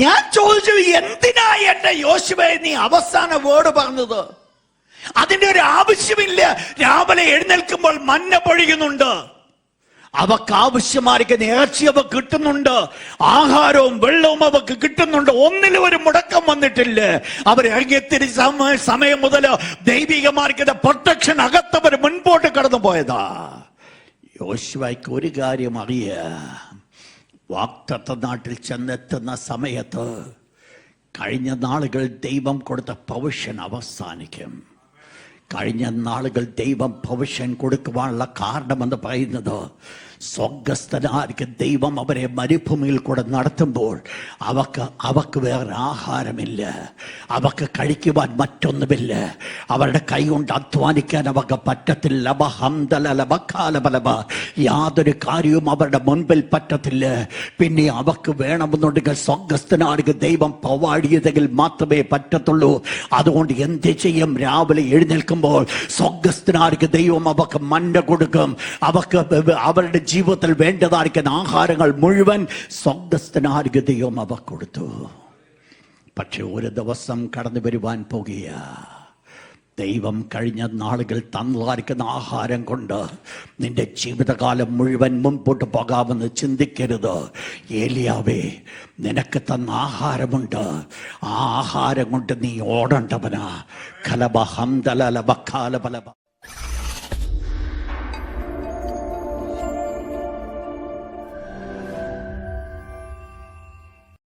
ഞാൻ ചോദിച്ചു, എന്തിനാ എന്റെ യോശുവേ നീ അവസാന വേർഡ് പറഞ്ഞത്? അതിന്റെ ഒരു ആവശ്യമില്ല. രാവിലെ എഴുന്നേൽക്കുമ്പോൾ മഞ്ഞ പൊഴിയുന്നുണ്ട്, അവക്ക് ആവശ്യമായിരിക്കുന്ന ഇറച്ചി അവക്ക് കിട്ടുന്നുണ്ട്, ആഹാരവും വെള്ളവും അവക്ക് കിട്ടുന്നുണ്ട്. ഒന്നിലും ഒരു മുടക്കം വന്നിട്ടില്ല. അവർ ഇറങ്ങിയത്തിരി സമയം മുതൽ ദൈവികമായിരിക്കുന്ന പ്രൊട്ടക്ഷൻ അകത്തവർ മുൻപോട്ട് കടന്നു പോയതാ. യോശുവയ്ക്ക് ഒരു കാര്യം അറിയാം, വാഗ്ദത്ത നാട്ടിൽ ചെന്നെത്തുന്ന സമയത്ത് കഴിഞ്ഞ നാളുകൾ ദൈവം കൊടുത്ത പ്രൊവിഷൻ അവസാനിക്കും. കഴിഞ്ഞ നാളുകൾ ദൈവം പ്രൊവിഷൻ കൊടുക്കുവാനുള്ള കാരണമെന്ന് പറയുന്നത്, സ്വർഗസ്ഥനായിരിക്കും ദൈവം അവരെ മരുഭൂമിയിൽ കൂടെ നടത്തുമ്പോൾ അവക്ക് വേറെ ആഹാരമില്ല, അവക്ക് കഴിക്കുവാൻ മറ്റൊന്നുമില്ല, അവരുടെ കൈ കൊണ്ട് അധ്വാനിക്കാൻ അവർക്ക് പറ്റത്തില്ല. യാതൊരു കാര്യവും അവരുടെ മുൻപിൽ പറ്റത്തില്ല. പിന്നെ അവക്ക് വേണമെന്നുണ്ടെങ്കിൽ സ്വർഗസ്ഥനായിരിക്കും ദൈവം പ്രൊവൈഡ് ചെയ്തെങ്കിൽ മാത്രമേ പറ്റത്തുള്ളൂ. അതുകൊണ്ട് എന്ത് ചെയ്യും? രാവിലെ എഴുന്നേൽക്കുമ്പോൾ സ്വർഗസ്ഥനായിരിക്കും ദൈവം അവക്ക് മന്ന കൊടുക്കും. അവക്ക് അവരുടെ ജീവിതത്തിൽ വേണ്ടതായിരിക്കുന്ന ആഹാരങ്ങൾ മുഴുവൻ സ്വർഗസ്ഥനായിരിക്കും ദൈവം അവ കൊടുത്തു. പക്ഷെ ഒരു ദിവസം കടന്നു വരുവാൻ പോകുക, ദൈവം കഴിഞ്ഞ നാളുകൾ തന്നതായിരിക്കുന്ന ആഹാരം കൊണ്ട് നിന്റെ ജീവിതകാലം മുഴുവൻ മുൻപോട്ട് പോകാമെന്ന് ചിന്തിക്കരുത്. ഏലിയാവേ, നിനക്ക് തന്ന ആഹാരമുണ്ട്, ആ ആഹാരം കൊണ്ട് നീ ഓടേണ്ടവനാ.